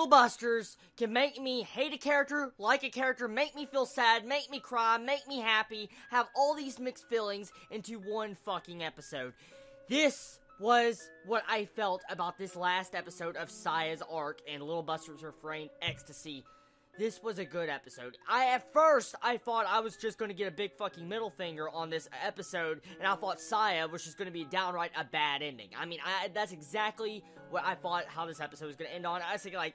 Little Busters can make me hate a character, like a character, make me feel sad, make me cry, make me happy, have all these mixed feelings into one fucking episode. This was what I felt about this last episode of Saya's arc and Little Busters Refrain Ecstasy. This was a good episode. At first, I thought I was just going to get a big fucking middle finger on this episode, and I thought Saya was just going to be downright a bad ending. I mean, that's exactly what I thought how this episode was going to end on. I was thinking, like,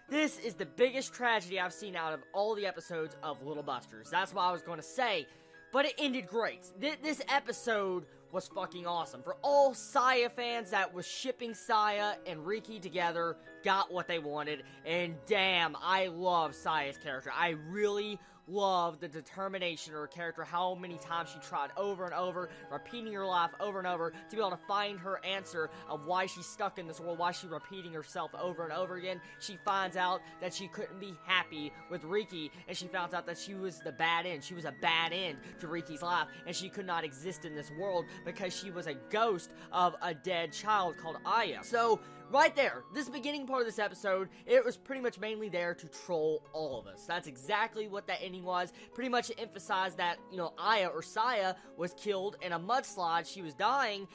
this is the biggest tragedy I've seen out of all the episodes of Little Busters. That's what I was going to say, but it ended great. This episode was fucking awesome. For all Saya fans that was shipping Saya and Riki together, got what they wanted, and damn, I love Saya's character. I really love the determination of her character, how many times she tried over and over, repeating her life over and over, to be able to find her answer of why she's stuck in this world, why she's repeating herself over and over again. She finds out that she couldn't be happy with Riki, and she finds out that she was the bad end. She was a bad end to Riki's life, and she could not exist in this world because she was a ghost of a dead child called Aya. So, right there, this beginning part of this episode, it was pretty much mainly there to troll all of us. That's exactly what that ending was. Pretty much to emphasize that, you know, Aya or Saya was killed in a mudslide. She was dying,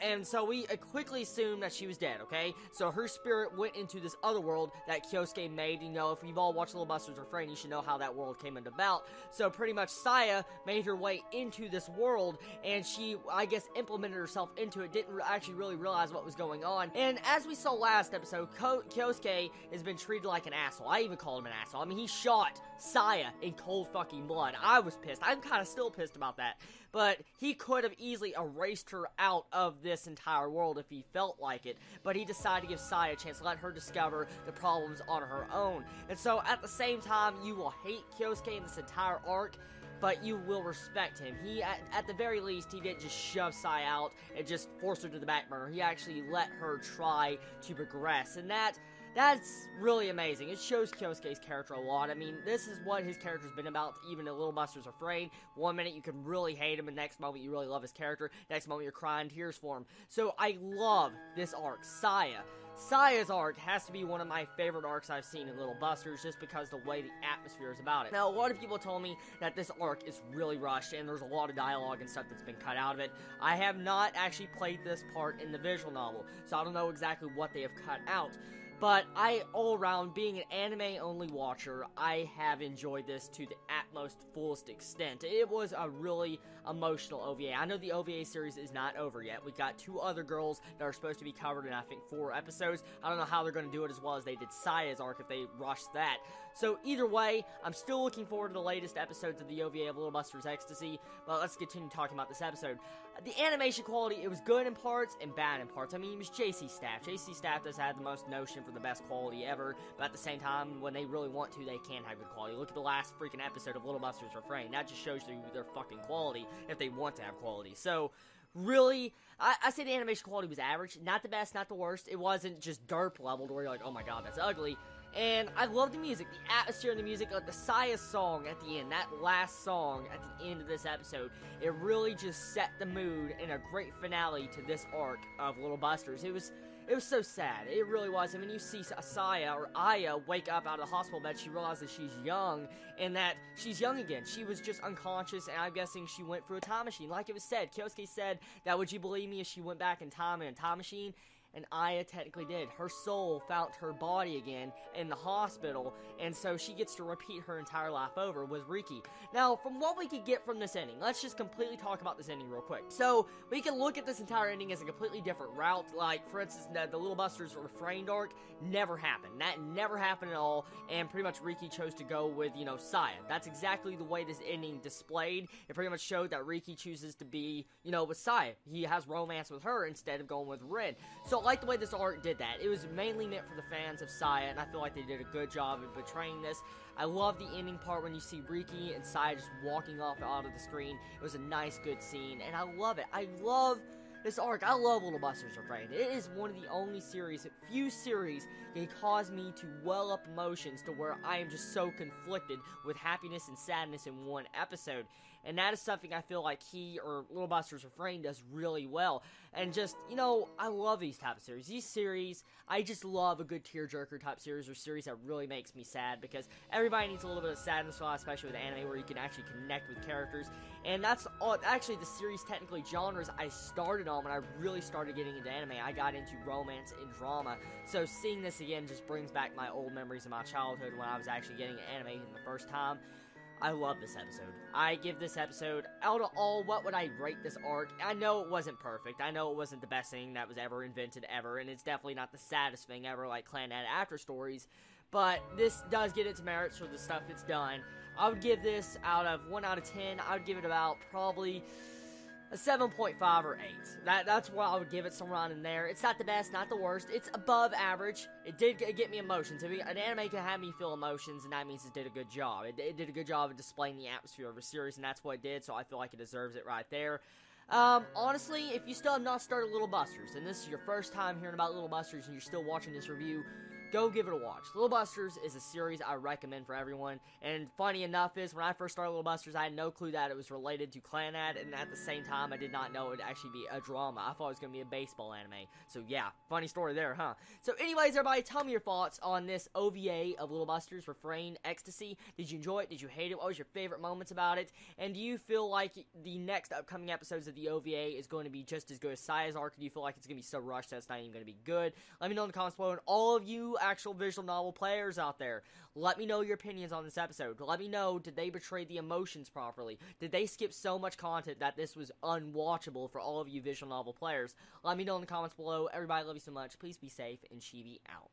and so we quickly assumed that she was dead, okay? So her spirit went into this other world that Kyosuke made. You know, if you've all watched Little Busters Refrain, you should know how that world came about. So pretty much Saya made her way into this world, and she, I guess, implemented herself into it, didn't actually really realize what was going on. And as we saw last episode, Kyosuke has been treated like an asshole. I even called him an asshole. I mean, he shot Saya in cold fucking blood. I was pissed. I'm kind of still pissed about that. But he could have easily erased her out of this entire world if he felt like it. But he decided to give Saya a chance, to let her discover the problems on her own. And so, at the same time, you will hate Kyosuke in this entire arc, but you will respect him. He, at the very least, he didn't just shove Saya out and just force her to the back burner. He actually let her try to progress. And that's really amazing. It shows Kyosuke's character a lot. I mean, this is what his character's been about, even in Little Busters Refrain. One minute you can really hate him, and next moment you really love his character. Next moment you're crying tears for him. So I love this arc, Saya. Saya's arc has to be one of my favorite arcs I've seen in Little Busters, just because the way the atmosphere is about it. Now, a lot of people told me that this arc is really rushed, and there's a lot of dialogue and stuff that's been cut out of it. I have not actually played this part in the visual novel, so I don't know exactly what they have cut out. But all around, being an anime-only watcher, I have enjoyed this to the utmost, fullest extent. It was a really emotional OVA. I know the OVA series is not over yet. We got 2 other girls that are supposed to be covered in, I think, 4 episodes. I don't know how they're going to do it as well as they did Saya's arc if they rushed that. So either way, I'm still looking forward to the latest episodes of the OVA of Little Busters Ecstasy, but let's continue talking about this episode. The animation quality, it was good in parts and bad in parts. I mean, it was JC Staff. JC Staff does have the most notion for the best quality ever, but at the same time, when they really want to, they can have good quality. Look at the last freaking episode of Little Busters Refrain. That just shows you their fucking quality, if they want to have quality. So, really, I say the animation quality was average. Not the best, not the worst. It wasn't just derp level to where you're like, oh my god, that's ugly. And I love the music, the atmosphere and the music, like the Saya song at the end, that last song at the end of this episode, it really just set the mood and a great finale to this arc of Little Busters. It was so sad, it really was. I mean, you see Saya, or Aya, wake up out of the hospital bed, she realizes she's young, and that she's young again. She was just unconscious, and I'm guessing she went through a time machine. Like it was said, Kyosuke said that, would you believe me if she went back in time in a time machine? And Aya technically did. Her soul found her body again in the hospital, and so she gets to repeat her entire life over with Riki. Now, from what we could get from this ending, let's just completely talk about this ending real quick. So, we can look at this entire ending as a completely different route. Like, for instance, the Little Busters Refrain arc never happened. That never happened at all, and pretty much Riki chose to go with, you know, Saya. That's exactly the way this ending displayed. It pretty much showed that Riki chooses to be, you know, with Saya. He has romance with her instead of going with Rin. So, I like the way this arc did that. It was mainly meant for the fans of Saya, and I feel like they did a good job of portraying this. I love the ending part when you see Riki and Saya just walking off out of the screen. It was a nice, good scene, and I love it. I love this arc, I love Little Buster's Refrain. It is one of the only few series that cause me to well up emotions to where I am just so conflicted with happiness and sadness in one episode. And that is something I feel like Little Buster's Refrain does really well. And just, I love these type of series. These series, I just love a good tearjerker type series, or series that really makes me sad, because everybody needs a little bit of sadness, especially with anime, where you can actually connect with characters. And that's actually the series technically genres I started on when I really started getting into anime. I got into romance and drama. So seeing this again just brings back my old memories of my childhood when I was actually getting anime in the first time. I love this episode. I give this episode, out of all, what would I rate this arc? I know it wasn't perfect. I know it wasn't the best thing that was ever invented ever, and it's definitely not the saddest thing ever like Clannad After Stories, but this does get its merits for the stuff it's done. I would give this, out of 1 out of 10, I would give it about probably a 7.5 or 8. That's what I would give it, somewhere around in there. It's not the best, not the worst. It's above average. It did get me emotions. An anime can have me feel emotions, and that means it did a good job. It did a good job of displaying the atmosphere of a series, and that's what it did, so I feel like it deserves it right there. Honestly, if you still have not started Little Busters, and this is your first time hearing about Little Busters, and you're still watching this review, go give it a watch. Little Busters is a series I recommend for everyone, and funny enough is, when I first started Little Busters, I had no clue that it was related to Clannad, and at the same time, I did not know it would actually be a drama. I thought it was going to be a baseball anime. So yeah, funny story there, huh? So anyways, everybody, tell me your thoughts on this OVA of Little Busters, Refrain, Ecstasy. Did you enjoy it? Did you hate it? What was your favorite moments about it? And do you feel like the next upcoming episodes of the OVA is going to be just as good as Saya's arc? Or do you feel like it's going to be so rushed that it's not even going to be good? Let me know in the comments below, and all of you actual visual novel players out there, let me know your opinions on this episode. Let me know, did they portray the emotions properly? Did they skip so much content that this was unwatchable for all of you visual novel players? Let me know in the comments below. Everybody, love you so much. Please be safe, and Chibi out.